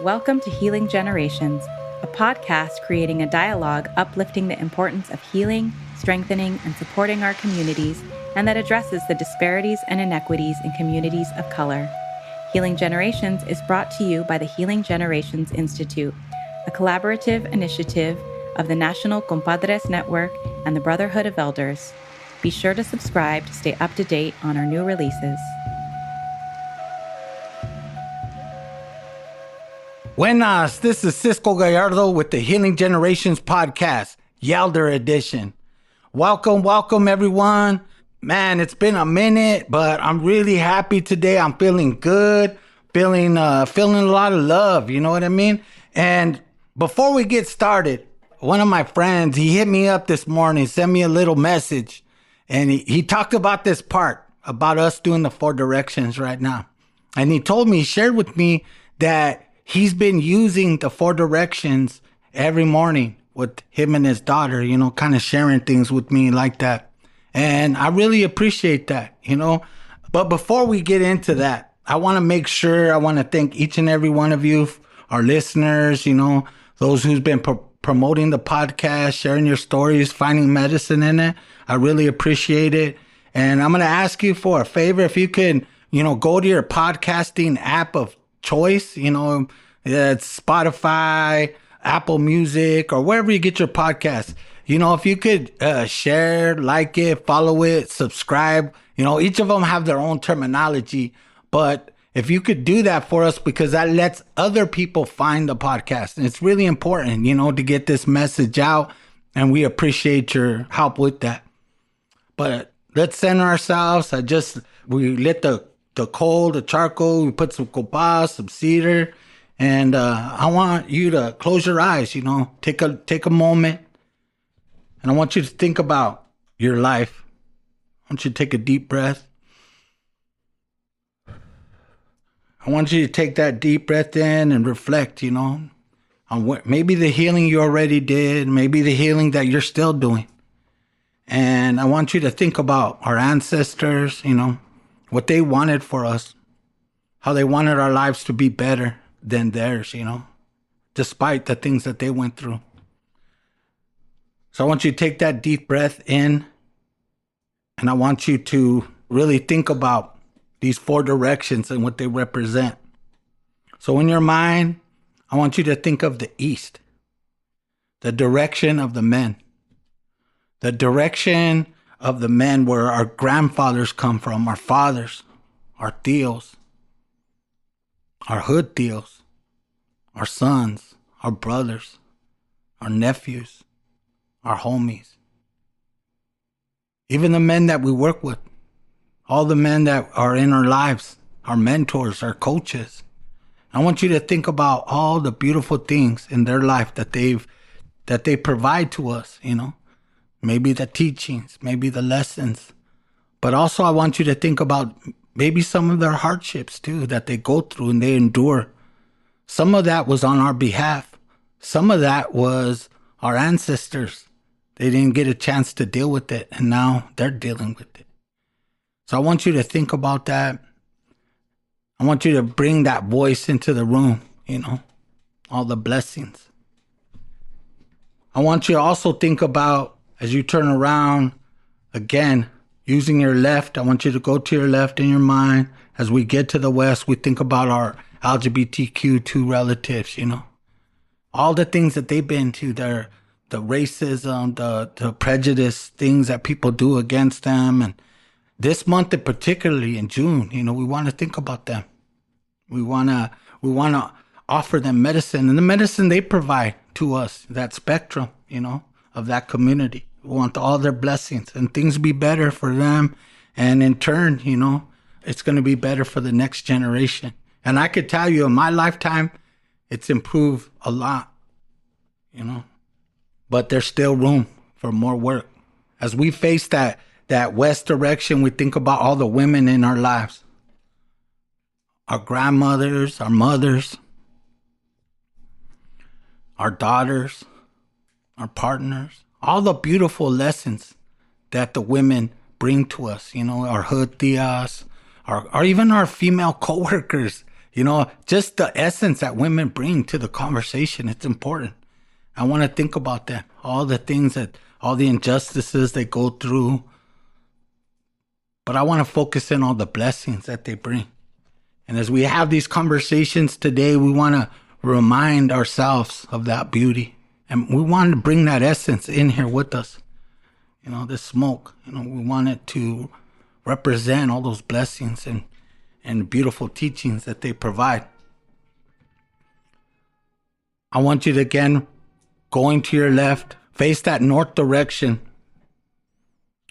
Welcome to Healing Generations, a podcast creating a dialogue uplifting the importance of healing, strengthening, and supporting our communities, and that addresses the disparities and inequities in communities of color. Healing Generations is brought to you by the Healing Generations Institute, a collaborative initiative of the National Compadres Network and the Brotherhood of Yelders. Be sure to subscribe to stay up to date on our new releases. Buenas, this is Xipecoatl with the Healing Generations podcast, Yelder edition. Welcome everyone. Man, it's been a minute, but I'm really happy today. I'm feeling good, feeling a lot of love, you know what I mean? And before we get started, one of my friends, he hit me up this morning, sent me a little message, and he talked about this part, about us doing the 4 directions right now. And he shared with me that he's been using the 4 directions every morning with him and his daughter, you know, kind of sharing things with me like that. And I really appreciate that, you know. But before we get into that, I want to thank each and every one of you, our listeners, you know, those who's been promoting the podcast, sharing your stories, finding medicine in it. I really appreciate it. And I'm going to ask you for a favor. If you can, you know, go to your podcasting app of choice, you know, it's Spotify, Apple Music, or wherever you get your podcasts. You know, if you could share, like it, follow it, subscribe, you know, each of them have their own terminology, but if you could do that for us, because that lets other people find the podcast. And it's really important, you know, to get this message out, and we appreciate your help with that. But let's center ourselves. We lit the coal, the charcoal, we put some copal, some cedar, and I want you to close your eyes, you know, take a moment, and I want you to think about your life. I want you to take a deep breath. I want you to take that deep breath in and reflect, you know, on what maybe the healing you already did, maybe the healing that you're still doing. And I want you to think about our ancestors, you know, what they wanted for us, how they wanted our lives to be better than theirs, you know, despite the things that they went through. So I want you to take that deep breath in, and I want you to really think about these 4 directions and what they represent. So in your mind, I want you to think of the east, the direction of the men, the direction of the men where our grandfathers come from, our fathers, our tios, our hood tios, our sons, our brothers, our nephews, our homies, even the men that we work with, all the men that are in our lives, our mentors, our coaches. I want you to think about all the beautiful things in their life that they provide to us, you know. Maybe the teachings, maybe the lessons. But also I want you to think about maybe some of their hardships too that they go through and they endure. Some of that was on our behalf. Some of that was our ancestors. They didn't get a chance to deal with it, and now they're dealing with it. So I want you to think about that. I want you to bring that voice into the room, you know, all the blessings. I want you to also think about, as you turn around, again, using your left, I want you to go to your left in your mind. As we get to the west, we think about our LGBTQ2 relatives, you know. All the things that they've been to, the racism, the prejudice, things that people do against them. And this month, particularly in June, you know, we want to think about them. We want to offer them medicine, and the medicine they provide to us, that spectrum, you know, of that community. We want all their blessings and things to be better for them. And in turn, you know, it's going to be better for the next generation. And I could tell you in my lifetime, it's improved a lot, you know, but there's still room for more work. As we face that west direction, we think about all the women in our lives, our grandmothers, our mothers, our daughters, our partners, all the beautiful lessons that the women bring to us, you know, our hood tias, or even our female coworkers, Just the essence that women bring to the conversation. It's important. I want to think about that. All the things all the injustices they go through. But I want to focus in on the blessings that they bring. And as we have these conversations today, we want to remind ourselves of that beauty. And we want to bring that essence in here with us. This smoke, we want it to represent all those blessings and beautiful teachings that they provide. I want you to, again, going to your left, face that north direction,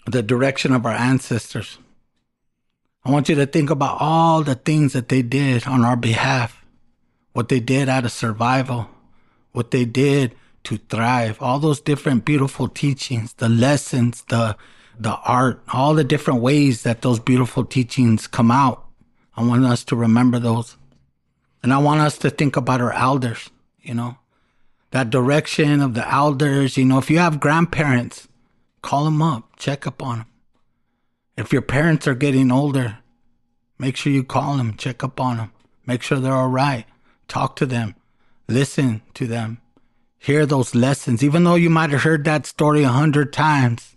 the direction of our ancestors. I want you to think about all the things that they did on our behalf, what they did out of survival, what they did to thrive, all those different beautiful teachings, the lessons, the art, all the different ways that those beautiful teachings come out. I want us to remember those. And I want us to think about our elders, that direction of the elders. If you have grandparents, call them up, check up on them. If your parents are getting older, make sure you call them, check up on them, make sure they're all right, talk to them, listen to them, hear those lessons, even though you might have heard that story 100 times.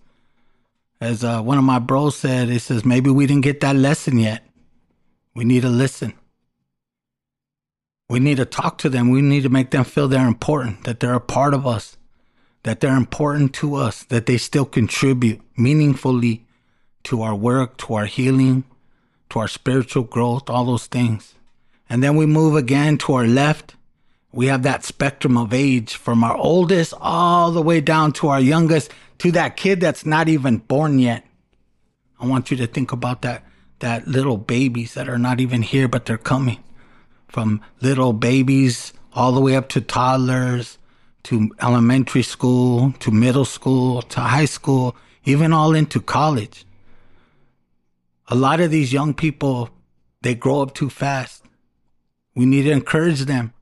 As one of my bros said, he says, maybe we didn't get that lesson yet. We need to listen. We need to talk to them. We need to make them feel they're important, that they're a part of us, that they're important to us, that they still contribute meaningfully to our work, to our healing, to our spiritual growth, all those things. And then we move again to our left. We have that spectrum of age from our oldest all the way down to our youngest, to that kid that's not even born yet. I want you to think about that little babies that are not even here, but they're coming. From little babies all the way up to toddlers, to elementary school, to middle school, to high school, even all into college. A lot of these young people, they grow up too fast. We need to encourage them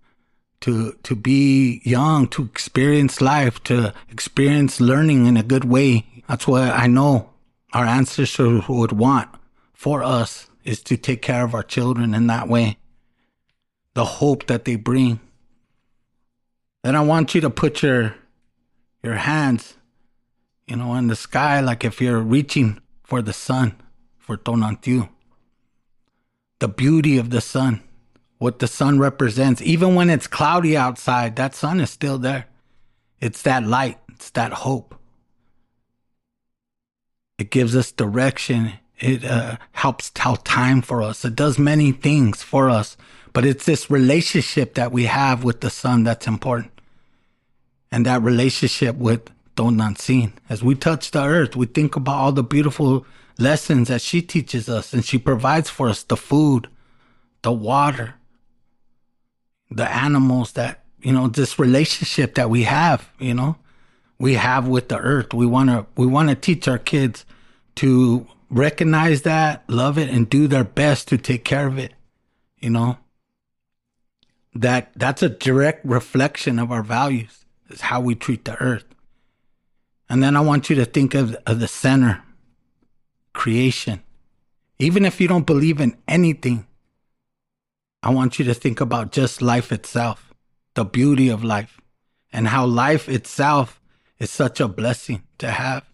to be young, to experience life, to experience learning in a good way. That's what I know our ancestors would want for us, is to take care of our children in that way. The hope that they bring. Then I want you to put your hands, in the sky, like if you're reaching for the sun, for Tonantiu. The beauty of the sun, what the sun represents. Even when it's cloudy outside, that sun is still there. It's that light. It's that hope. It gives us direction. It helps tell time for us. It does many things for us. But it's this relationship that we have with the sun that's important. And that relationship with Tonantzin. As we touch the earth, we think about all the beautiful lessons that she teaches us. And she provides for us the food, the water, the animals, that, this relationship that we have, we have with the earth. We want to teach our kids to recognize that, love it, and do their best to take care of it. That's a direct reflection of our values, is how we treat the earth. And then I want you to think of the center, creation. Even if you don't believe in anything, I want you to think about just life itself, the beauty of life, and how life itself is such a blessing to have.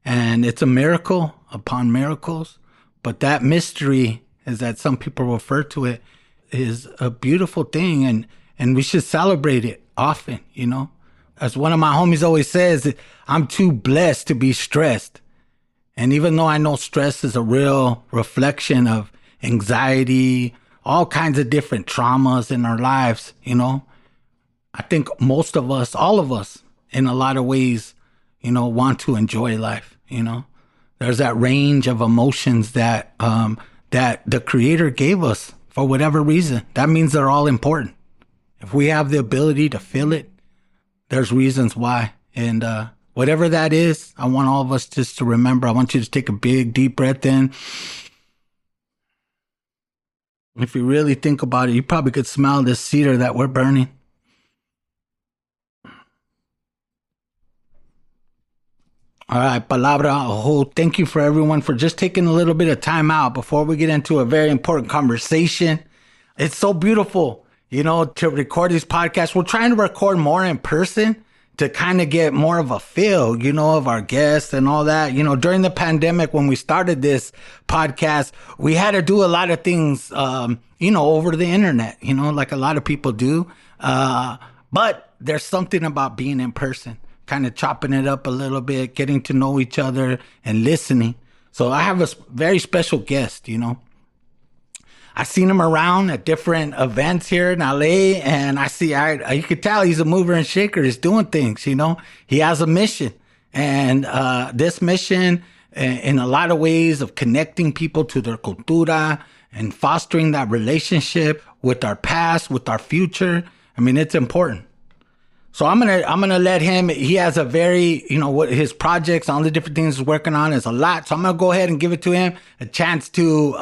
And it's a miracle upon miracles. But that mystery, is that some people refer to it, is a beautiful thing, and we should celebrate it often, As one of my homies always says, I'm too blessed to be stressed. And even though I know stress is a real reflection of anxiety, all kinds of different traumas in our lives, I think most of us, all of us, in a lot of ways, want to enjoy life, There's that range of emotions that the Creator gave us for whatever reason. That means they're all important. If we have the ability to feel it, there's reasons why. And whatever that is, I want all of us just to remember. I want you to take a big, deep breath in. If you really think about it, you probably could smell this cedar that we're burning. All right, palabra aho. Thank you for everyone for just taking a little bit of time out before we get into a very important conversation. It's so beautiful, to record these podcasts. We're trying to record more in person to kind of get more of a feel, of our guests and all that. During the pandemic, when we started this podcast, we had to do a lot of things, over the internet, like a lot of people do. But there's something about being in person, kind of chopping it up a little bit, getting to know each other and listening. So I have a very special guest, I've seen him around at different events here in LA, and you could tell he's a mover and shaker. He's doing things, he has a mission, and this mission in a lot of ways of connecting people to their cultura and fostering that relationship with our past, with our future. I mean, it's important. So I'm gonna let him. He has a very, what his projects, all the different things he's working on is a lot. So I'm gonna go ahead and give it to him a chance to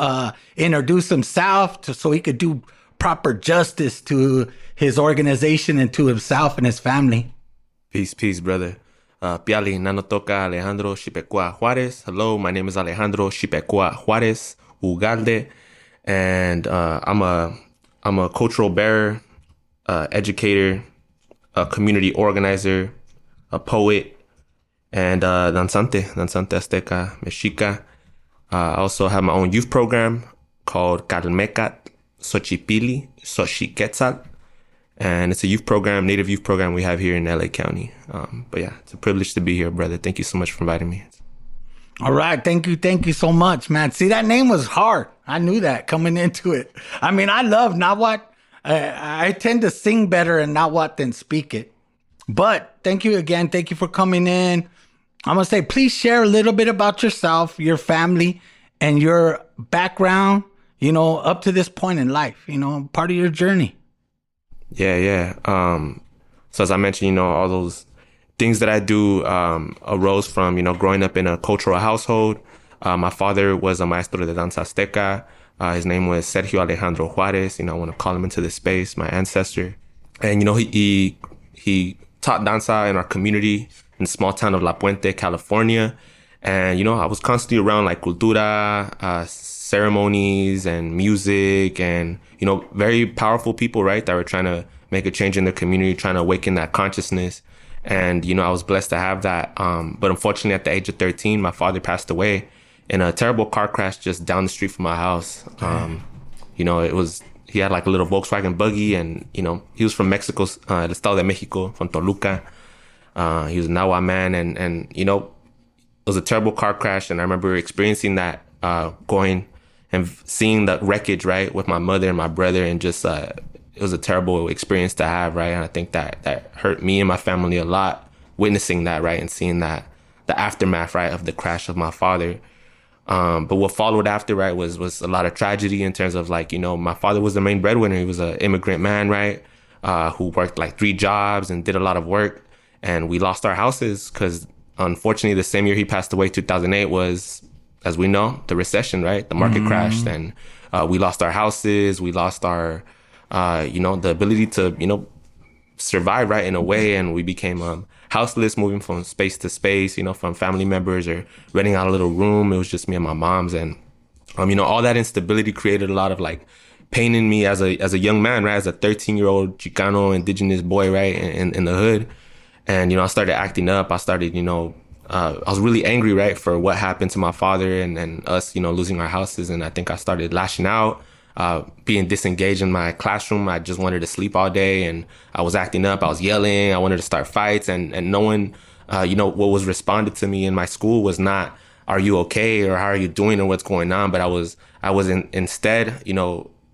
introduce himself, so he could do proper justice to his organization and to himself and his family. Peace, brother. Piali nanotoka Alejandro Xipecoatl Juarez. Hello, my name is Alejandro Xipecoatl Juarez-Ugalde, and I'm a cultural bearer, educator, a community organizer, a poet, and danzante Azteca Mexica. I also have my own youth program called Calmecat Xochipili Xipecoatl, and it's a youth program, native youth program we have here in LA County. But yeah, it's a privilege to be here, brother. Thank you so much for inviting me. All right. Thank you so much, man. See, that name was hard. I knew that coming into it. I mean, I love Nahuatl. I tend to sing better in Nahuatl than speak it. But thank you again. Thank you for coming in. I'm going to say, please share a little bit about yourself, your family, and your background, up to this point in life, part of your journey. Yeah. So as I mentioned, all those things that I do arose from, growing up in a cultural household. My father was a maestro de danza Azteca. His name was Sergio Alejandro Juarez. I want to call him into this space, my ancestor. And, he taught danza in our community in the small town of La Puente, California. And, I was constantly around like cultura, ceremonies and music and, very powerful people, right, that were trying to make a change in their community, trying to awaken that consciousness. And, I was blessed to have that. But unfortunately, at the age of 13, my father passed away in a terrible car crash just down the street from my house. He had like a little Volkswagen buggy, and, he was from Mexico, el Estado de Mexico, from Toluca. He was a Nahuatl man, and it was a terrible car crash. And I remember experiencing that, going and seeing the wreckage, right, with my mother and my brother, and just, it was a terrible experience to have, right? And I think that hurt me and my family a lot, witnessing that, right, and seeing that, the aftermath, right, of the crash of my father. But what followed after, right, was a lot of tragedy in terms of like, my father was the main breadwinner. He was an immigrant man, right, who worked like 3 jobs and did a lot of work. And we lost our houses because, unfortunately, the same year he passed away, 2008, was, as we know, the recession, right? The market crashed, and we lost our houses. We lost our, the ability to, survive, right, in a way. And we became houseless, moving from space to space, from family members or renting out a little room. It was just me and my mom's. And, all that instability created a lot of like pain in me as a young man, right? As a 13-year-old Chicano indigenous boy, right, in the hood. And, I started acting up. I started, I was really angry, right, for what happened to my father and us, losing our houses. And I think I started lashing out, being disengaged in my classroom. I just wanted to sleep all day, and I was acting up. I was yelling. I wanted to start fights, and no one, what was responded to me in my school was not, "Are you okay?" or "How are you doing?" or "What's going on?" But I was instead,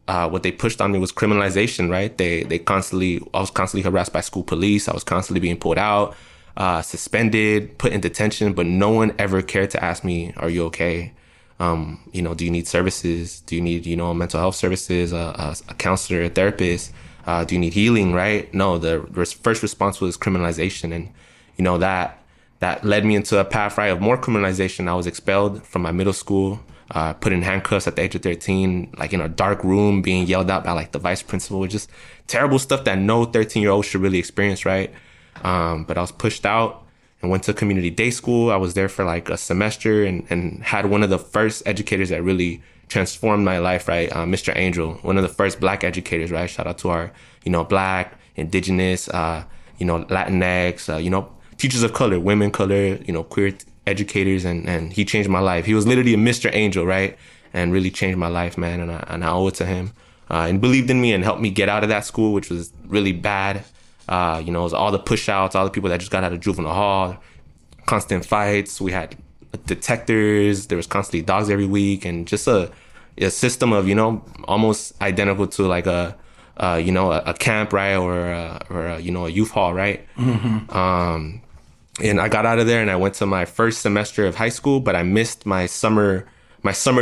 what they pushed on me was criminalization, right? I was constantly harassed by school police. I was constantly being pulled out, suspended, put in detention, but no one ever cared to ask me, "Are you okay?" Do you need services? Do you need, mental health services, a counselor, a therapist? Do you need healing, right? No, the first response was criminalization. And, that led me into a path, right, of more criminalization. I was expelled from my middle school, put in handcuffs at the age of 13, like in a dark room, being yelled at by like the vice principal. Just terrible stuff that no 13-year-old should really experience, right? But I was pushed out and went to community day school. I was there for like a semester and had one of the first educators that really transformed my life, right? Mr. Angel, one of the first Black educators, right? Shout out to our, Black, Indigenous, Latinx, teachers of color, women color, queer educators, and he changed my life. He was literally a Mr. Angel, right? And really changed my life, man, and I owe it to him. And believed in me and helped me get out of that school, which was really bad. It was all the push outs, all the people that just got out of juvenile hall, constant fights. We had detectors. There was constantly dogs every week, and just a system of, almost identical to like a camp, right? Or a youth hall, right? Mm-hmm. And I got out of there and I went to my first semester of high school, but I missed my summer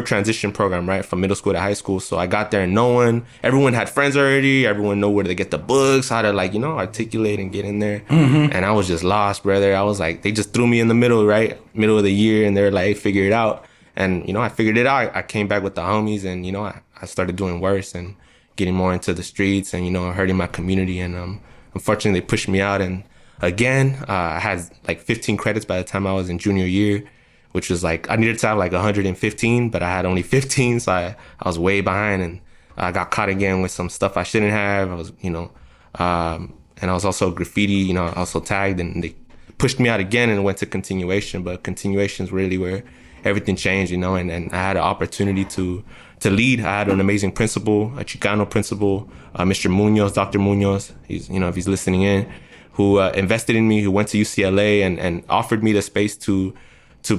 transition program, right? From middle school to high school. So I got there and everyone had friends already. Everyone knew where to get the books, how to articulate and get in there. Mm-hmm. And I was just lost, brother. I was like, they just threw me in the middle, right? Middle of the year. And they're like, hey, figure it out. And, I figured it out. I came back with the homies and, I started doing worse and getting more into the streets and, hurting my community. And, unfortunately they pushed me out. And again, I had like 15 credits by the time I was in junior year, which was like, I needed to have like 115, but I had only 15. So I was way behind and I got caught again with some stuff I shouldn't have. I was, and I was also graffiti, also tagged, and they pushed me out again and went to continuation. But continuation is really where everything changed, and I had an opportunity to lead. I had an amazing principal, a Chicano principal, Mr. Munoz, Dr. Munoz. He's, if he's listening in, who invested in me, who went to UCLA and offered me the space to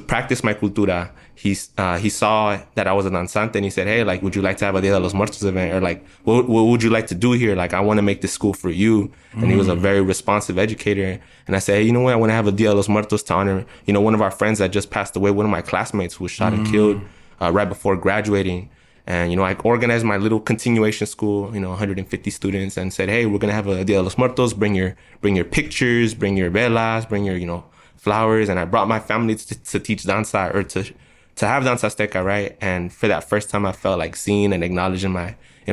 practice my cultura. He saw that I was a danzante and he said, hey, like, would you like to have a Dia de los Muertos event? Or like, what would you like to do here? Like, I want to make this school for you. And he was a very responsive educator. And I said, hey, you know what? I want to have a Dia de los Muertos to honor, one of our friends that just passed away, one of my classmates who was shot and killed right before graduating. And, I organized my little continuation school, 150 students, and said, hey, we're going to have a Dia de los Muertos. Bring your pictures, bring your velas, bring your, flowers. And I brought my family to teach danza, or to have danza azteca, right? And for that first time, I felt like seen and acknowledged in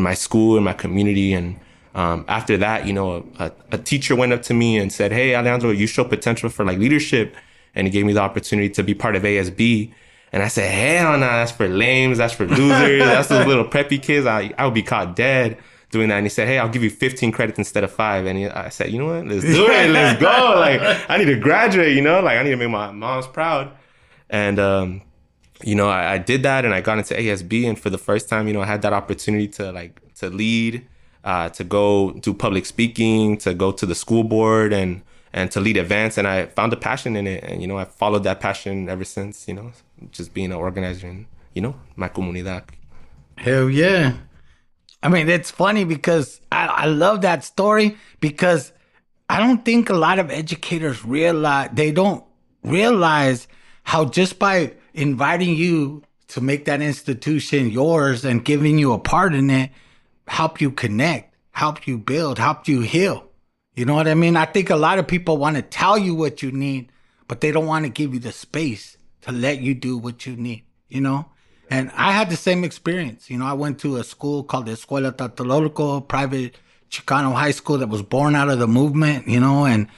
my school, in my community. And after that, a teacher went up to me and said, hey, Alejandro, you show potential for like leadership. And he gave me the opportunity to be part of ASB. And I said, hell no, that's for lames, that's for losers, that's those little preppy kids. I would be caught dead doing that. And he said, hey, I'll give you 15 credits instead of 5. And I said, you know what, let's do it, let's go. Like, I need to graduate, like I need to make my mom's proud. And, I did that and I got into ASB. And for the first time, I had that opportunity to lead, to go do public speaking, to go to the school board and to lead events. And I found a passion in it. And, I followed that passion ever since, just being an organizer in, my comunidad. Hell yeah. I mean, it's funny because I love that story, because I don't think a lot of educators don't realize how just by inviting you to make that institution yours and giving you a part in it, help you connect, help you build, help you heal. You know what I mean? I think a lot of people want to tell you what you need, but they don't want to give you the space to let you do what you need, And I had the same experience. I went to a school called the Escuela Tlatelolco, private Chicano high school that was born out of the movement, and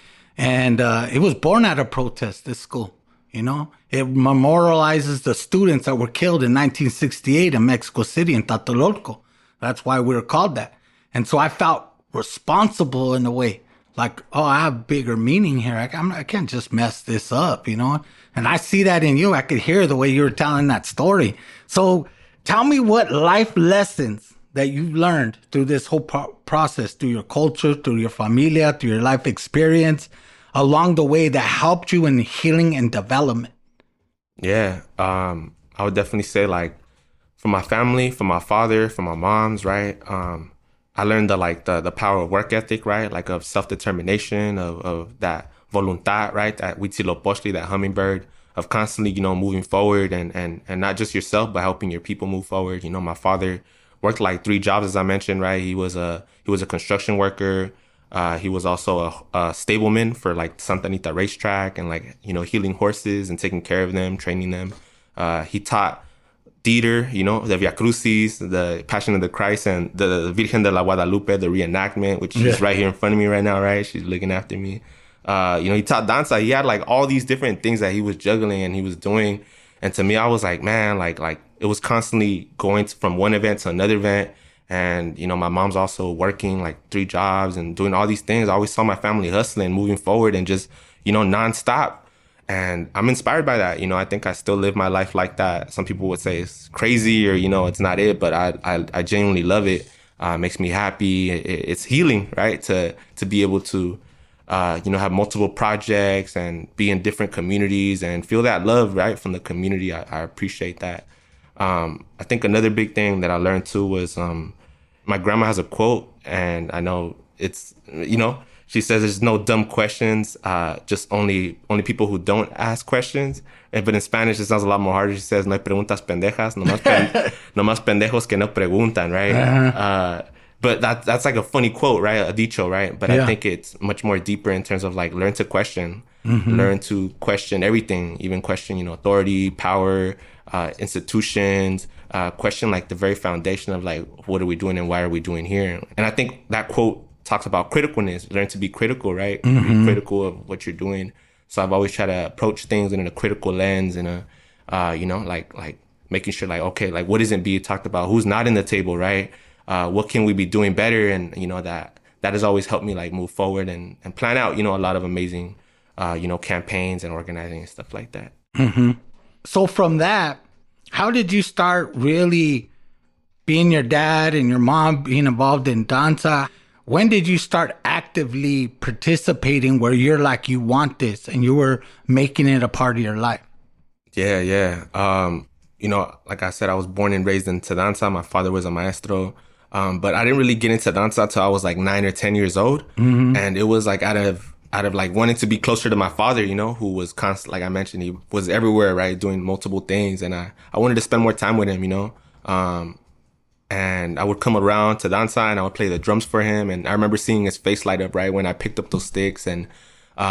it was born out of protest, this school, It memorializes the students that were killed in 1968 in Mexico City in Tlatelolco. That's why we were called that. And so I felt responsible in a way, like, oh, I have bigger meaning here. I can't just mess this up, And I see that in you. I could hear the way you were telling that story. So tell me what life lessons that you've learned through this whole process, through your culture, through your familia, through your life experience along the way that helped you in healing and development. Yeah. I would definitely say, like, for my family, for my father, for my moms, right? I learned the power of work ethic, right? Like of self-determination, of that voluntad, right? That huitzilopochtli, that hummingbird, of constantly, moving forward and not just yourself, but helping your people move forward. My father worked like 3 jobs, as I mentioned, right? He was a construction worker. He was also a stableman for like Santa Anita racetrack and like, healing horses and taking care of them, training them. He taught theater, the Via Crucis, the Passion of the Christ, and the Virgen de la Guadalupe, the reenactment, which is right here in front of me right now, right? She's looking after me. He taught danza. He had like all these different things that he was juggling and he was doing. And to me, I was like, man, like it was constantly going from one event to another event. And, you know, my mom's also working like 3 jobs and doing all these things. I always saw my family hustling, moving forward and just, you know, nonstop. And I'm inspired by that. You know, I think I still live my life like that. Some people would say it's crazy or, you know, it's not it, but I genuinely love it. It makes me happy. It's healing, right? To be able to, you know, have multiple projects and be in different communities and feel that love, right, from the community. I appreciate that. I think another big thing that I learned too was my grandma has a quote, and I know it's, you know, she says there's no dumb questions, just only people who don't ask questions. But in Spanish, it sounds a lot more harder. She says, no hay preguntas pendejas, nomás pendejos que no preguntan, right? Uh-huh. But that's like a funny quote, right? A dicho, right? But I think it's much more deeper in terms of like learn to question, learn to question everything, even question, you know, authority, power, institutions, question like the very foundation of like, what are we doing and why are we doing here? And I think that quote talks about criticalness, learn to be critical, right? Be critical of what you're doing. So I've always tried to approach things in a critical lens and you know, like making sure like, okay, like what isn't being talked about? Who's not in the table, right? What can we be doing better? And, you know, that has always helped me like move forward and plan out, you know, a lot of amazing, you know, campaigns and organizing and stuff like that. So from that, how did you start really being your dad and your mom being involved in danza? When did you start actively participating where you're like, you want this and you were making it a part of your life? Yeah. You know, like I said, I was born and raised into danza. My father was a maestro. But I didn't really get into danza till I was like 9 or 10 years old. And it was like out of like wanting to be closer to my father, you know, who was constant, like I mentioned, he was everywhere, right? Doing multiple things. And I wanted to spend more time with him, you know? And I would come around to danza and I would play the drums for him. And I remember seeing his face light up, right? When I picked up those sticks and,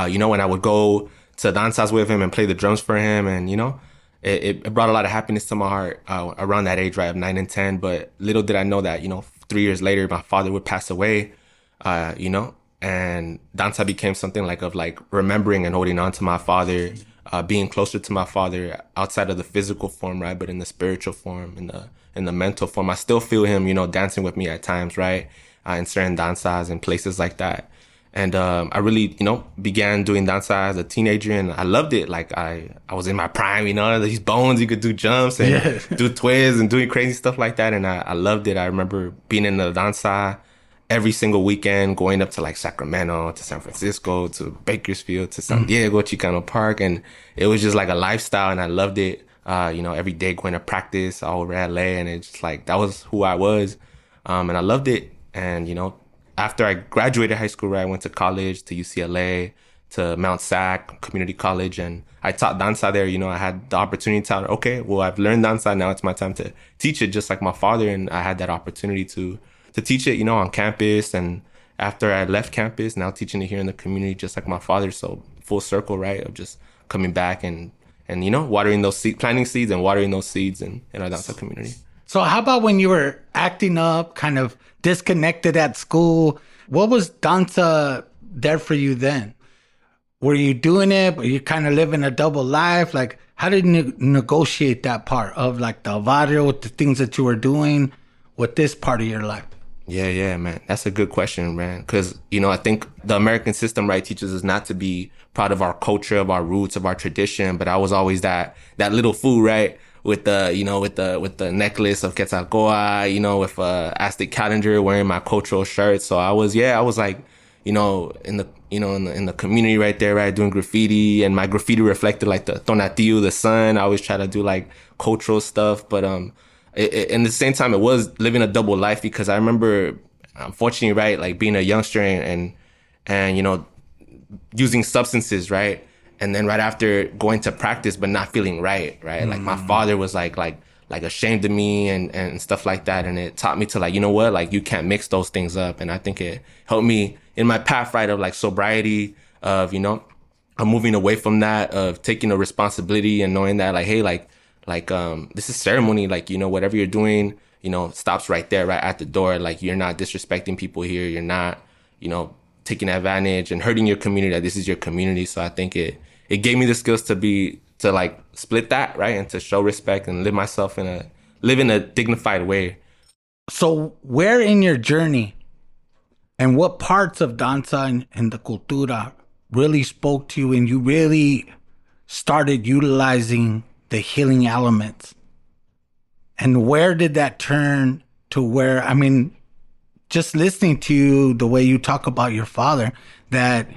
you know, when I would go to danzas with him and play the drums for him. And, you know, it brought a lot of happiness to my heart around that age, right? Of 9 and 10. But little did I know that, you know, 3 years later, my father would pass away, you know, and danza became something like of like remembering and holding on to my father, being closer to my father outside of the physical form, right? But in the spiritual form, in the mental form. I still feel him, you know, dancing with me at times, right? In certain danzas and places like that. And I really, you know, began doing danza as a teenager and I loved it. Like I was in my prime, you know, these bones, you could do jumps and do twists and doing crazy stuff like that. And I loved it. I remember being in the danza every single weekend, going up to like Sacramento, to San Francisco, to Bakersfield, to San Diego, Chicano Park. And it was just like a lifestyle and I loved it. You know, every day going to practice all over LA and it's just like, that was who I was. And I loved it. And, you know, after I graduated high school, right, I went to college, to UCLA, to Mount SAC Community College, and I taught danza there. You know, I had the opportunity to tell, okay, well, I've learned danza, now it's my time to teach it just like my father, and I had that opportunity to teach it, you know, on campus. And after I left campus, now teaching it here in the community just like my father. So full circle, right, of just coming back and you know, watering those seeds, planting seeds and watering those seeds in our danza community. So how about when you were acting up, kind of disconnected at school? What was danza there for you then? Were you doing it? Were you kind of living a double life? Like, how did you negotiate that part of like the barrio, the things that you were doing with this part of your life? Yeah, man. That's a good question, man. Because, you know, I think the American system, right, teaches us not to be proud of our culture, of our roots, of our tradition. But I was always that little fool, right? With the, you know, with the necklace of Quetzalcoatl, you know, with a Aztec calendar, wearing my cultural shirt. So I was like, you know, in the community right there, right, doing graffiti, and my graffiti reflected like the Tonatiuh, the sun. I always try to do like cultural stuff, but in the same time, it was living a double life because I remember, unfortunately, right, like being a youngster and you know, using substances, right. And then right after going to practice, but not feeling right. Like my father was like ashamed of me and stuff like that. And it taught me to like, you know what, like you can't mix those things up. And I think it helped me in my path, right, of like sobriety, of, you know, I'm moving away from that, of taking a responsibility and knowing that like, hey, like this is ceremony. Like, you know, whatever you're doing, you know, stops right there, right at the door. Like you're not disrespecting people here. You're not, you know, taking advantage and hurting your community. That this is your community. So I think it gave me the skills to like split that, right, and to show respect and live myself in live in a dignified way. So where in your journey and what parts of danza and the cultura really spoke to you and you really started utilizing the healing elements? And where did that turn to where, I mean, just listening to you, the way you talk about your father, that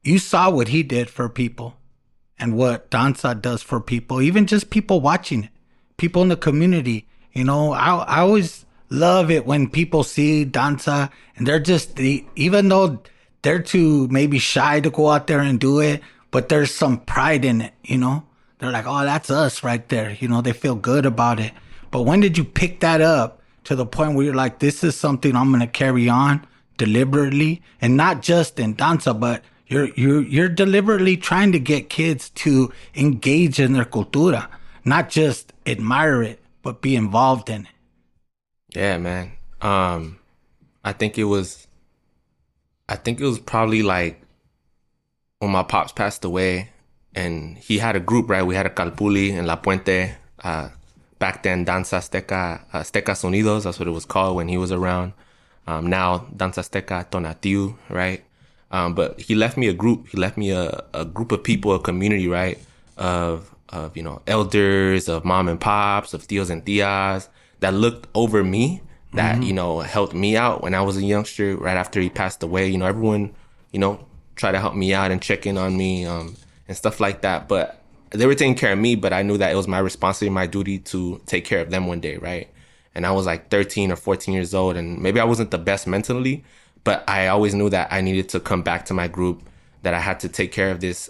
you saw what he did for people and what danza does for people, even just people watching it, people in the community. You know, I always love it when people see danza and they're just, even though they're too maybe shy to go out there and do it, but there's some pride in it, you know? They're like, oh, that's us right there. You know, they feel good about it. But when did you pick that up to the point where you're like, this is something I'm going to carry on deliberately, and not just in danza, but you're deliberately trying to get kids to engage in their cultura, not just admire it, but be involved in it? Yeah, man. I think it was probably like when my pops passed away, and he had a group, right? We had a Calpuli in La Puente. Back then, Danza Azteca, Aztecas Unidos, that's what it was called when he was around. Now, Danza Azteca Tonatiu, right? But he left me a group. He left me a group of people, a community, right? Of you know, elders, of mom and pops, of tios and tias that looked over me, that, you know, helped me out when I was a youngster right after he passed away. You know, everyone, you know, tried to help me out and check in on me and stuff like that. But they were taking care of me, but I knew that it was my responsibility, my duty to take care of them one day, right? And I was like 13 or 14 years old, and maybe I wasn't the best mentally, but I always knew that I needed to come back to my group, that I had to take care of this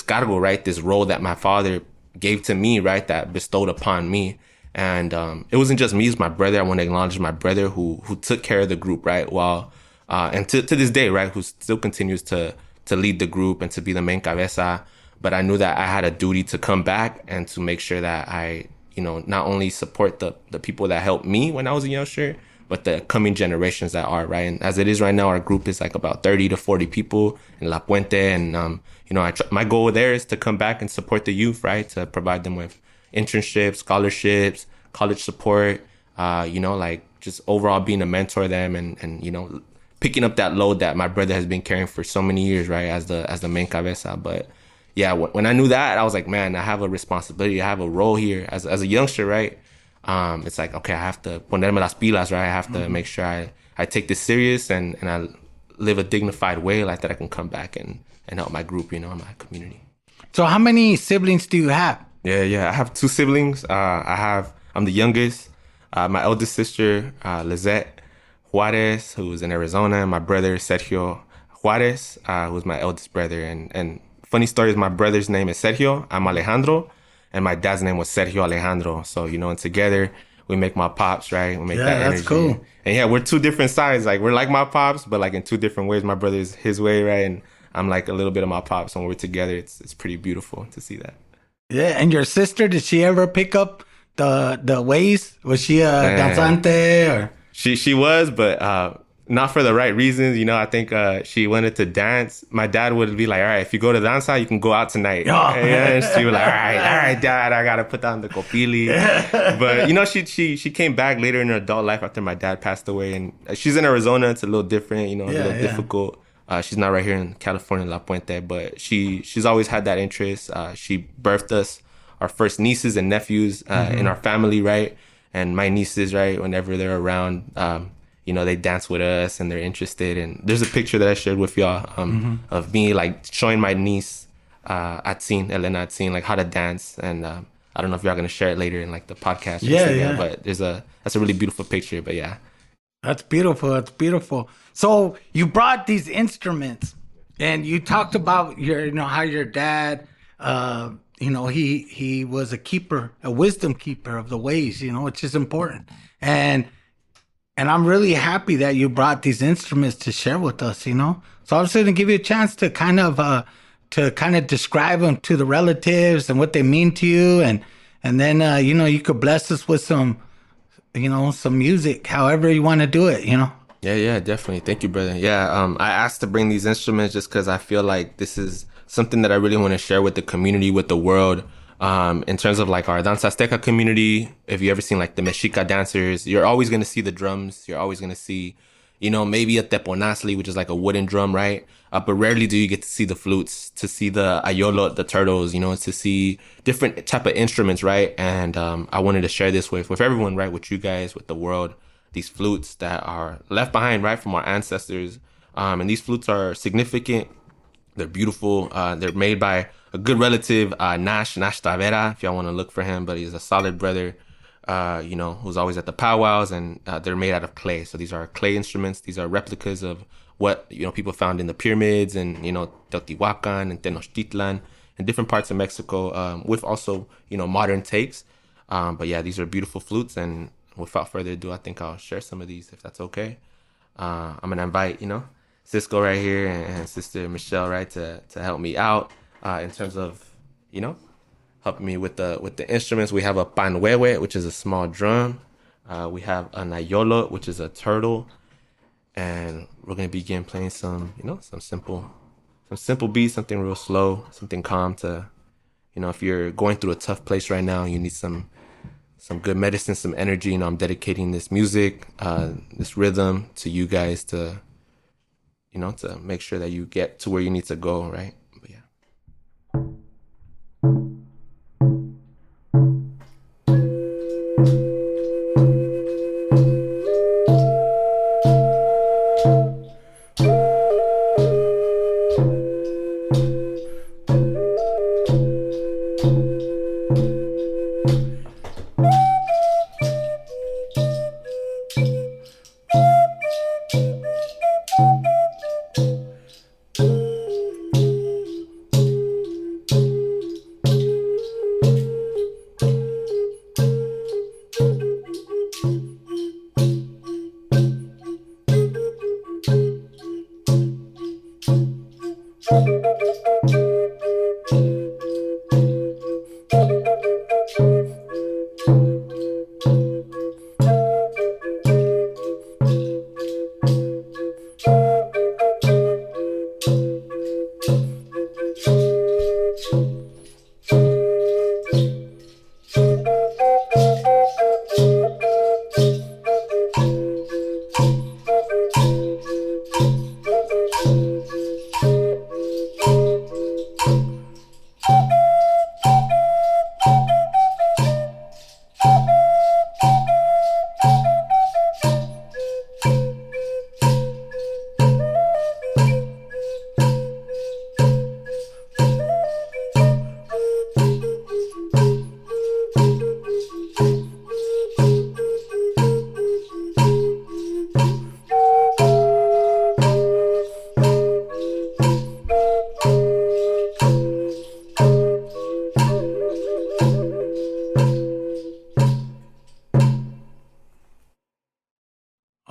cargo, right? This role that my father gave to me, right? That bestowed upon me. And it wasn't just me, it was my brother. I want to acknowledge my brother who took care of the group, right? While and to this day, right, who still continues to lead the group and to be the main cabeza. But I knew that I had a duty to come back and to make sure that I, you know, not only support the people that helped me when I was a youngster, but the coming generations that are, right? And as it is right now, our group is like about 30 to 40 people in La Puente. And, you know, my goal there is to come back and support the youth, right? To provide them with internships, scholarships, college support, you know, like just overall being a mentor to them and, you know, picking up that load that my brother has been carrying for so many years, right? As the main cabeza. But yeah, when I knew that, I was like, man, I have a responsibility. I have a role here as a youngster, right? It's like, okay, I have to ponerme las pilas, right? I have to make sure I take this serious and I live a dignified way, like that I can come back and help my group, you know, my community. So how many siblings do you have? Yeah. I have two siblings. I'm the youngest. My eldest sister, Lizette Juarez, who's in Arizona, and my brother, Sergio Juarez, who's my eldest brother. And funny story is my brother's name is Sergio. I'm Alejandro. And my dad's name was Sergio Alejandro. So, you know, and together we make my pops, right? We make that energy. That's cool. And yeah, we're two different sides. Like, we're like my pops, but like in two different ways. My brother's his way, right? And I'm like a little bit of my pops. When we're together, it's pretty beautiful to see that. Yeah, and your sister, did she ever pick up the ways? Was she a danzante or? She was, but not for the right reasons. You know, I think she wanted to dance. My dad would be like, all right, if you go to danza, you can go out tonight. Oh. And she was like, all right, dad, I got to put down the copili. But, you know, she came back later in her adult life after my dad passed away. And she's in Arizona. It's a little different, you know, a little difficult. She's not right here in California, La Puente, but she's always had that interest. She birthed us, our first nieces and nephews in our family, right? And my nieces, right, whenever they're around, you know, they dance with us and they're interested. And there's a picture that I shared with y'all of me, like, showing my niece, Elena Atzin, like, how to dance. And I don't know if y'all going to share it later in, like, the podcast. Yeah. But that's a really beautiful picture, but yeah. That's beautiful. So you brought these instruments and you talked about how your dad, he was a keeper, a wisdom keeper of the ways, you know, which is important. And I'm really happy that you brought these instruments to share with us, you know. So I was going to give you a chance to kind of describe them to the relatives and what they mean to you. And then, you could bless us with some music, however you want to do it, you know? Yeah, definitely. Thank you, brother. Yeah, I asked to bring these instruments just because I feel like this is something that I really want to share with the community, with the world. In terms of like our Danza Azteca community, if you ever seen like the Mexica dancers, you're always going to see the drums. You're always going to see, maybe a teponazli, which is like a wooden drum, right? But rarely do you get to see the flutes, to see the ayolo, the turtles, to see different type of instruments, right? And I wanted to share this with everyone, right? With you guys, with the world, these flutes that are left behind, right? From our ancestors. And these flutes are significant. They're beautiful. They're made by a good relative, Nash Tavera, if y'all want to look for him, but he's a solid brother, who's always at the powwows, and they're made out of clay. So these are clay instruments. These are replicas of what, people found in the pyramids and, Teotihuacan and Tenochtitlan and different parts of Mexico, with also, modern takes. But yeah, these are beautiful flutes. And without further ado, I think I'll share some of these, if that's okay. I'm going to invite, Cisco right here and Sister Michelle, right, to help me out. In terms of, helping me with the instruments. We have a panhuehue, which is a small drum. We have an ayolo, which is a turtle. And we're going to begin playing some simple beats, something real slow, something calm to, if you're going through a tough place right now, you need some good medicine, some energy. I'm dedicating this music, this rhythm to you guys to, to make sure that you get to where you need to go, right? But yeah.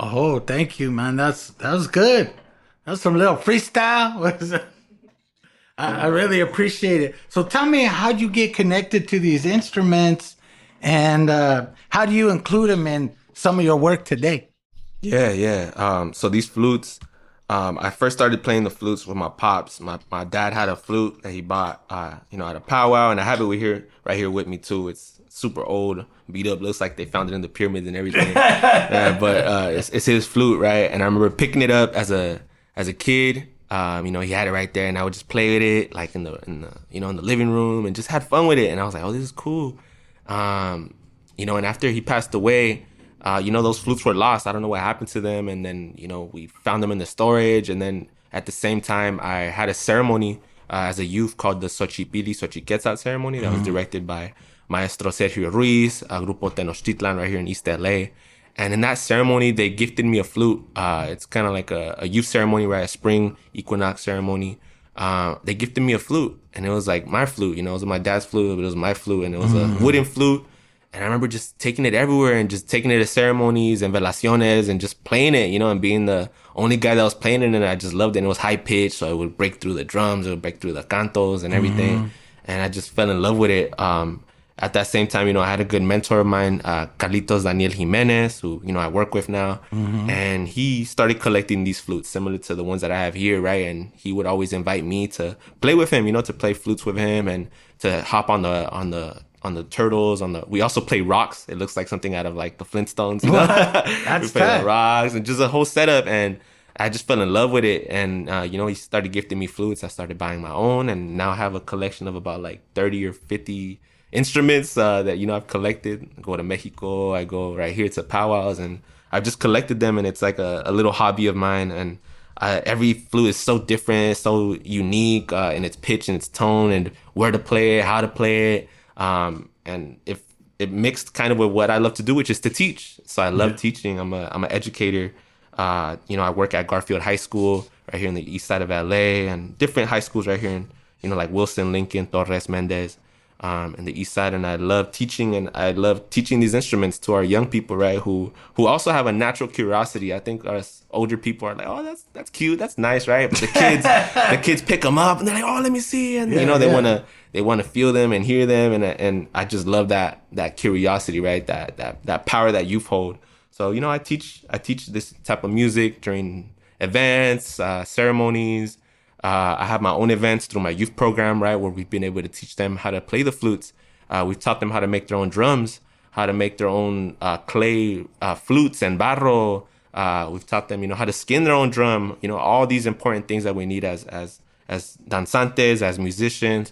Oh, thank you, man. That was good. That's some little freestyle. I really appreciate it. So tell me, how'd you get connected to these instruments, and how do you include them in some of your work today? Yeah. So these flutes, I first started playing the flutes with my pops. My dad had a flute that he bought, at a powwow, and I have it right here with me too. It's super old, beat up, looks like they found it in the pyramids and everything. But it's his flute, right? And I remember picking it up as a kid. He had it right there, and I would just play with it, like in the living room, and just had fun with it. And I was like, oh, this is cool. And after he passed away, those flutes were lost. I don't know what happened to them. And then, we found them in the storage. And then at the same time, I had a ceremony as a youth called the Xipecoatl ceremony that was directed by Maestro Sergio Ruiz, Grupo Tenochtitlan right here in East LA. And in that ceremony, they gifted me a flute. It's kind of like a youth ceremony, right? A spring equinox ceremony. They gifted me a flute, and it was like my flute. It was my dad's flute, but it was my flute, and it was a wooden flute. And I remember just taking it everywhere and just taking it to ceremonies and velaciones and just playing it, and being the only guy that was playing it. And I just loved it. And it was high pitched, so it would break through the drums, it would break through the cantos and everything. And I just fell in love with it. at that same time, I had a good mentor of mine, Carlitos Daniel Jimenez, who, I work with now. And he started collecting these flutes similar to the ones that I have here, right? And he would always invite me to play with him, to play flutes with him and to hop on the turtles, we also play rocks. It looks like something out of like the Flintstones, That's we play the rocks and just a whole setup, and I just fell in love with it. And he started gifting me flutes. I started buying my own, and now I have a collection of about like 30 or 50 instruments that I've collected. I go to Mexico, I go right here to powwows, and I've just collected them, and it's like a little hobby of mine. And every flute is so different, so unique in its pitch and its tone, and where to play it, how to play it. And if it mixed kind of with what I love to do, which is to teach. So I love teaching. I'm an educator. I work at Garfield High School right here in the east side of LA, and different high schools right here in, like Wilson, Lincoln, Torres, Mendez, in the east side. And I love teaching, and I love teaching these instruments to our young people, right? Who also have a natural curiosity. I think us older people are like, oh, that's cute, that's nice, right? But the kids pick them up and they're like, oh, let me see, and they want to feel them and hear them, and I just love that curiosity, right? That power that youth hold. So I teach this type of music during events, ceremonies. I have my own events through my youth program, right, where we've been able to teach them how to play the flutes. We've taught them how to make their own drums, how to make their own clay flutes and barro. We've taught them, how to skin their own drum. All these important things that we need as danzantes, as musicians.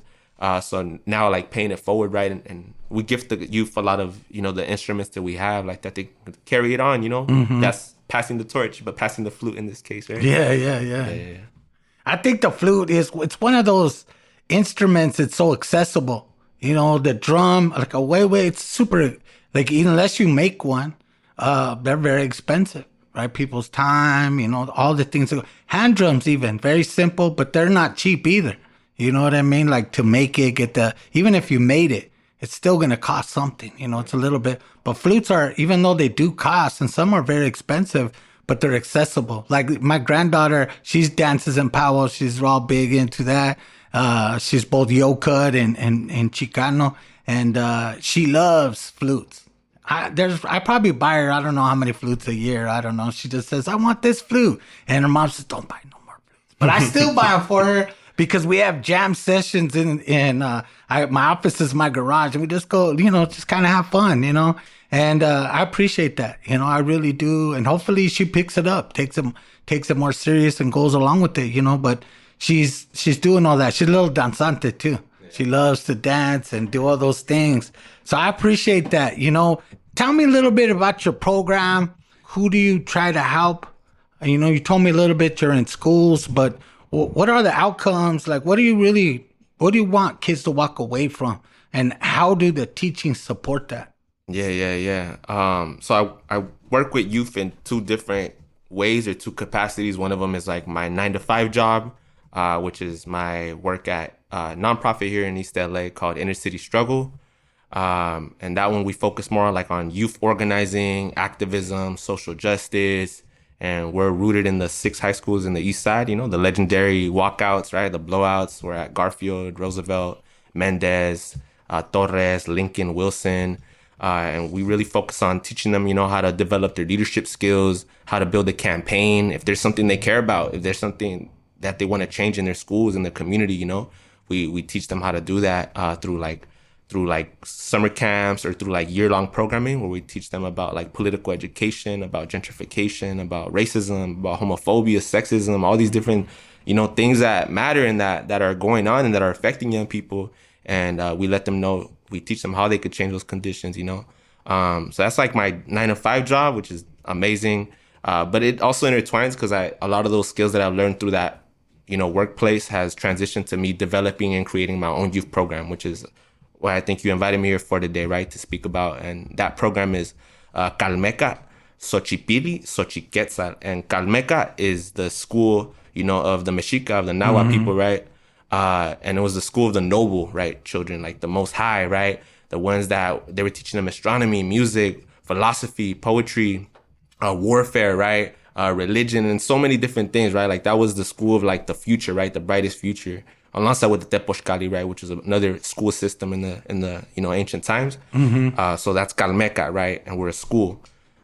So now, like, paying it forward, right, and we gift the youth a lot of the instruments that we have, like that they carry it on. That's passing the torch, but passing the flute in this case, right? Yeah. I think the flute it's one of those instruments. It's so accessible. The drum, like it's super, like, unless you make one, they're very expensive, right? People's time, all the things. Hand drums, even very simple, but they're not cheap either. You know what I mean? Like, to make it, even if you made it, it's still going to cost something. It's a little bit. But flutes are, even though they do cost, and some are very expensive, but they're accessible. Like my granddaughter, she dances in powwow. She's all big into that. She's both yo-cut and Chicano, and she loves flutes. I probably buy her, I don't know how many flutes a year. I don't know. She just says, I want this flute. And her mom says, don't buy no more flutes. But I still buy them for her. Because we have jam sessions my office is my garage, and we just go, just kind of have fun, and I appreciate that, I really do. And hopefully she picks it up, takes it more serious and goes along with it, but she's doing all that. She's a little danzante too. Yeah. She loves to dance and do all those things. So I appreciate that. Tell me a little bit about your program. Who do you try to help? You told me a little bit you're in schools, but what are the outcomes? Like, what do you want kids to walk away from? And how do the teachings support that? Yeah. So I work with youth in two different ways, or two capacities. One of them is like my 9-to-5 job, which is my work at a nonprofit here in East LA called Inner City Struggle. And that one we focus more on youth organizing, activism, social justice. And we're rooted in the 6 high schools in the east side, the legendary walkouts, right? The blowouts. We're at Garfield, Roosevelt, Mendez, Torres, Lincoln, Wilson. And we really focus on teaching them, how to develop their leadership skills, how to build a campaign. If there's something they care about, if there's something that they want to change in their schools, in their community, we teach them how to do that through summer camps, or through year-long programming, where we teach them about political education, about gentrification, about racism, about homophobia, sexism, all these different, things that matter and that are going on and that are affecting young people. And we let them know, we teach them how they could change those conditions, So that's my 9-to-5 job, which is amazing. But it also intertwines, because a lot of those skills that I've learned through that, workplace has transitioned to me developing and creating my own youth program, which is what I think you invited me here for today, right, to speak about. And that program is Calmeca, Xochipilli, Xochiquetzal. And Calmeca is the school, of the Mexica, of the Nahua people, right? And it was the school of the noble, right, children, like the most high, right? The ones that they were teaching them astronomy, music, philosophy, poetry, warfare, right? Religion, and so many different things, right? That was the school of the future, right? The brightest future. alongside with the Tepochcali, right, which is another school system in the ancient times. So that's Calmeca, right, and we're a school.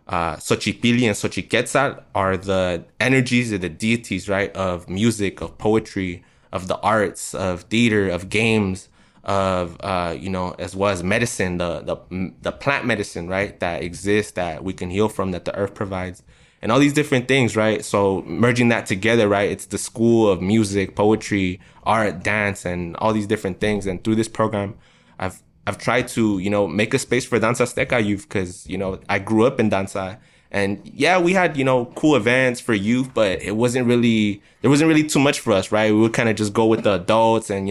Xochipilli and Xochiquetzal are the energies or the deities, right, of music, of poetry, of the arts, of theater, of games, of as well as medicine, the plant medicine, right, that exists, that we can heal from, that the earth provides, and all these different things, right? So merging that together, right, it's the school of music, poetry, art, dance, and all these different things. And through this program, I've tried to, make a space for Danza Azteca youth because, I grew up in danza. And yeah, we had, cool events for youth, but there wasn't really too much for us, right? We would kind of just go with the adults and,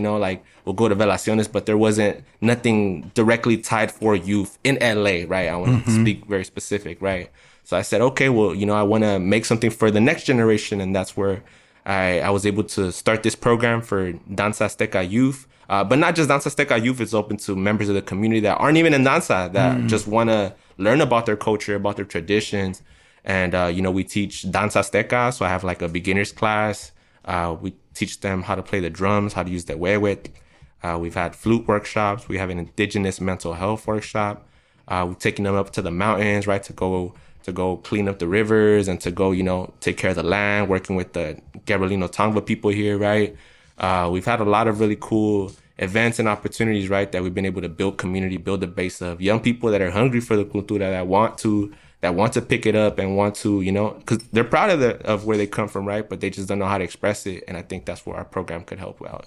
we'll go to velaciones, but there wasn't nothing directly tied for youth in LA, right? I want to speak very specific, right? So I said, okay, well, I want to make something for the next generation. And that's where I was able to start this program for Danza Azteca youth. But not just Danza Azteca youth, it's open to members of the community that aren't even in danza, that just want to learn about their culture, about their traditions. And, we teach Danza Azteca. So I have like a beginner's class. We teach them how to play the drums, how to use the huehuet. We've had flute workshops. We have an indigenous mental health workshop. We've taken them up to the mountains, right, to go clean up the rivers and to go, take care of the land, working with the Gabrielino Tongva people here, right? We've had a lot of really cool events and opportunities, right, that we've been able to build community, build a base of young people that are hungry for the cultura, that want to pick it up and want to, because they're proud of where they come from, right, but they just don't know how to express it. And I think that's where our program could help out,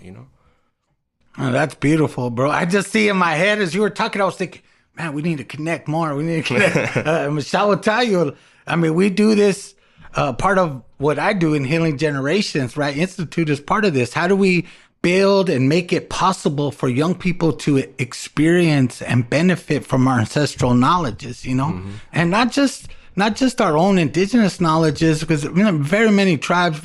Oh, that's beautiful, bro. I just see in my head as you were talking, I was thinking, man, we need to connect more. We need to connect. Michelle will tell you, we do this, part of what I do in Healing Generations, right? Institute is part of this. How do we build and make it possible for young people to experience and benefit from our ancestral knowledges, and not just our own indigenous knowledges, because very many tribes,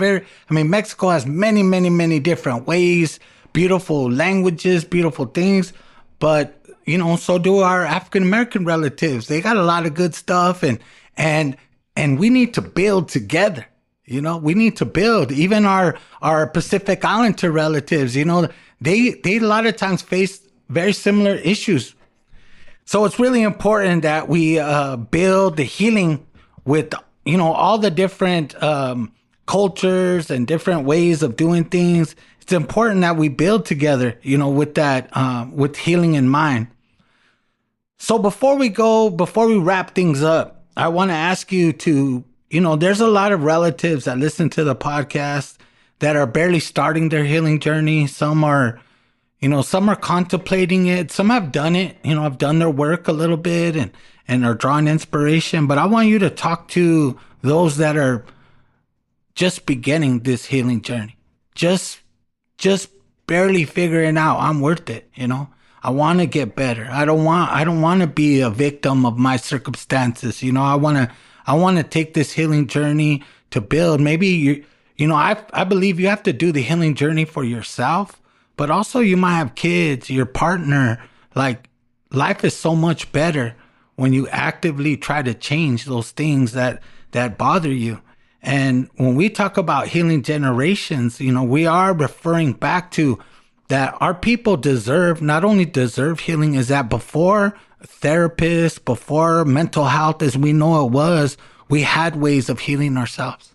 Mexico has many, many, many different ways, beautiful languages, beautiful things, but so do our African American relatives. They got a lot of good stuff, and we need to build together. We need to build. Even our Pacific Islander relatives, they a lot of times face very similar issues. So it's really important that we build the healing with, all the different cultures and different ways of doing things. It's important that we build together, with that, with healing in mind. So before we wrap things up, I want to ask you to, there's a lot of relatives that listen to the podcast that are barely starting their healing journey. Some are contemplating it. Some have done it, have done their work a little bit and are drawing inspiration. But I want you to talk to those that are just beginning this healing journey. Just barely figuring out I'm worth it, I want to get better. I don't want to be a victim of my circumstances. I want to take this healing journey to build. Maybe I believe you have to do the healing journey for yourself, but also you might have kids, your partner. Like, life is so much better when you actively try to change those things that bother you. And when we talk about healing generations, we are referring back to that our people not only deserve healing, is that before therapists, before mental health as we know it was, we had ways of healing ourselves.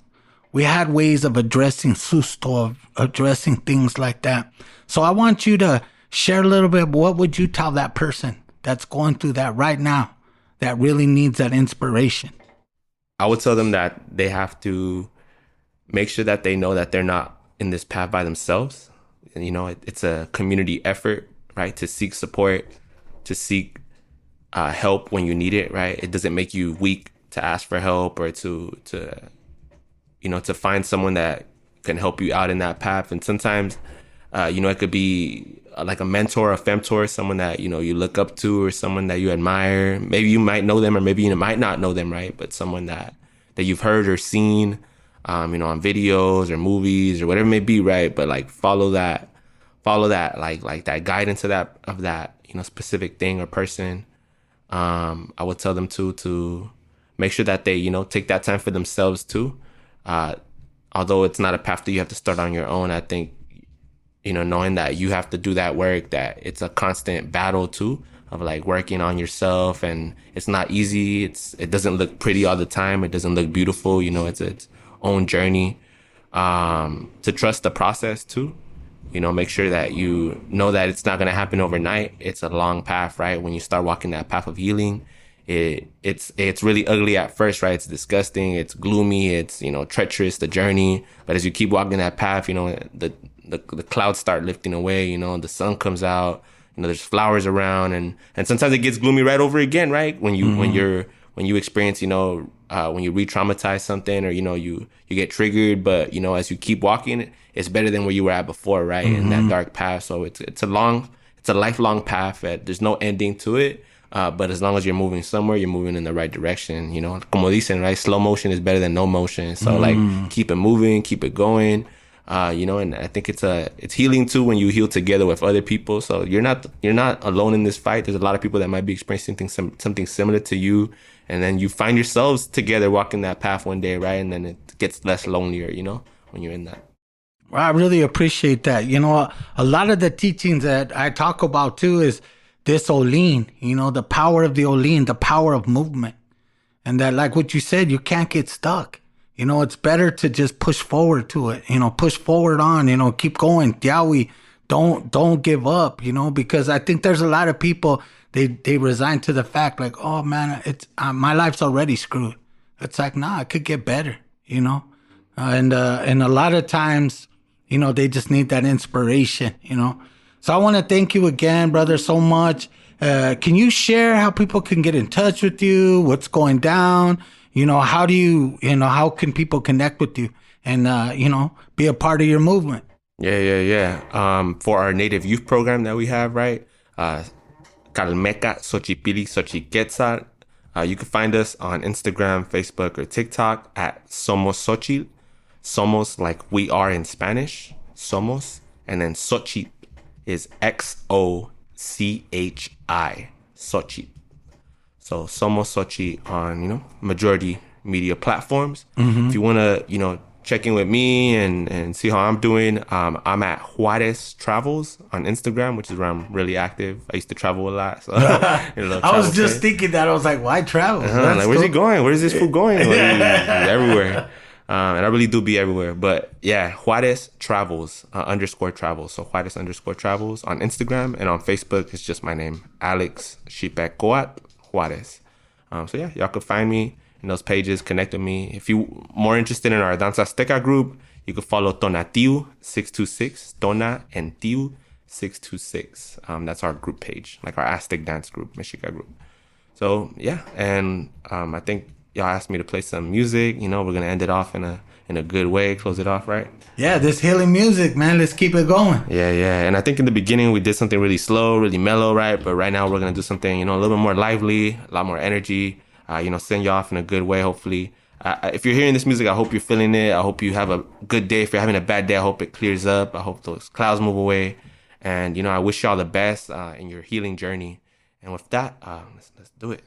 We had ways of addressing susto, of addressing things like that. So I want you to share a little bit. What would you tell that person that's going through that right now, that really needs that inspiration? I would tell them that they have to make sure that they know that they're not in this path by themselves. And, it's a community effort, right? To seek support, to seek help when you need it, right? It doesn't make you weak to ask for help or to find someone that can help you out in that path. And sometimes, it could be like a mentor, a femtor, someone that, you look up to, or someone that you admire. Maybe you might know them, or maybe you might not know them, right? But someone that you've heard or seen, on videos or movies or whatever it may be, right? But like follow that, like that guidance of that, specific thing or person. I would tell them to make sure that they, take that time for themselves too. Although it's not a path that you have to start on your own, I think knowing that you have to do that work, that it's a constant battle too, of like working on yourself, and it's not easy. It doesn't look pretty all the time. It doesn't look beautiful. It's its own journey. To trust the process too. Make sure that you know that it's not going to happen overnight. It's a long path, right? When you start walking that path of healing, it's really ugly at first, right? It's disgusting. It's gloomy. It's, treacherous, the journey. But as you keep walking that path, the clouds start lifting away, the sun comes out, there's flowers around, and sometimes it gets gloomy right over again, right? When you, when you experience, when you re-traumatize something, or, you get triggered, but, as you keep walking, it's better than where you were at before, right? In that dark path. So it's a lifelong path. There's no ending to it. But as long as you're moving somewhere, you're moving in the right direction, como dicen, right? Slow motion is better than no motion. So like, keep it moving, keep it going. And I think it's healing too when you heal together with other people. So you're not alone in this fight. There's a lot of people that might be experiencing something similar to you. And then you find yourselves together walking that path one day, right? And then it gets less lonelier, when you're in that. Well, I really appreciate that. A lot of the teachings that I talk about too is this Olin, the power of the Olin, the power of movement. And that, like what you said, you can't get stuck. It's better to just push forward to it, push forward on, keep going. Yawi, don't give up, because I think there's a lot of people, they resign to the fact like, oh man, it's my life's already screwed. It's like, nah, it could get better, and a lot of times, they just need that inspiration, So I want to thank you again, brother, so much. Can you share how people can get in touch with you? What's going down? How do you, how can people connect with you and, be a part of your movement? Yeah. For our Native Youth program that we have, right? Calmeca, Xochipilli, Xipecoatl. You can find us on Instagram, Facebook, or TikTok at Somos Xochitl. Somos, like we are in Spanish. Somos. And then Xochitl is Xochi. Xochitl. So Somos Xochitl on, majority media platforms. If you want to, check in with me and see how I'm doing, I'm at Juarez Travels on Instagram, which is where I'm really active. I used to travel a lot. So I was just thinking that. I was like, why travel? Like, where's he going? Where's this food going? He's everywhere. And I really do be everywhere. But yeah, Juarez Travels, _travels. So Juarez _travels on Instagram, and on Facebook, it's just my name, Alex Xipecoatl Juarez. So yeah, y'all can find me in those pages, connect with me. If you more interested in our Danza Azteca group, you can follow Tonatiu 626, Tona and Tiu 626. That's our group page, like our Aztec dance group, Mexica group. So yeah, and I think y'all asked me to play some music. We're gonna end it off in a good way, close it off, right? Yeah, this healing music, man. Let's keep it going. Yeah. And I think in the beginning we did something really slow, really mellow, right? But right now we're gonna do something, a little bit more lively, a lot more energy. Send you off in a good way, hopefully. If you're hearing this music, I hope you're feeling it. I hope you have a good day. If you're having a bad day, I hope it clears up. I hope those clouds move away. And, I wish y'all the best in your healing journey. And with that, let's do it.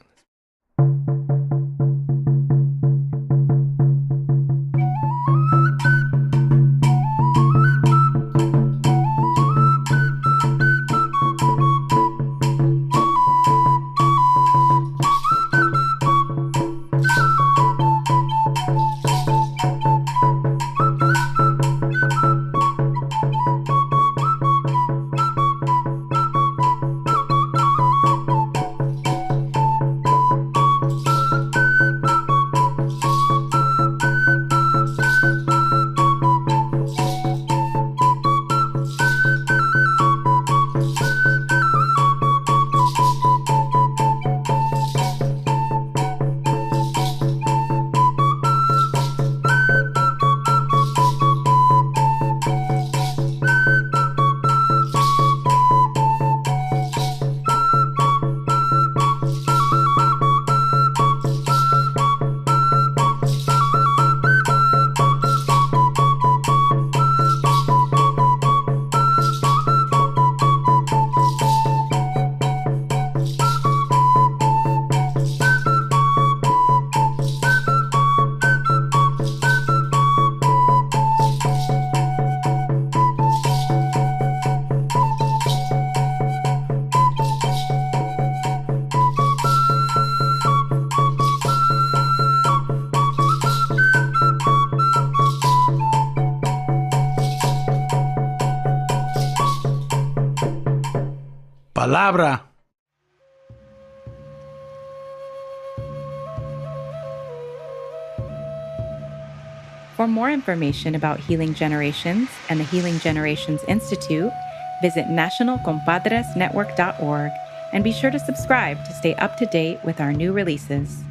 Palabra. For more information about Healing Generations and the Healing Generations Institute, visit nationalcompadresnetwork.org and be sure to subscribe to stay up to date with our new releases.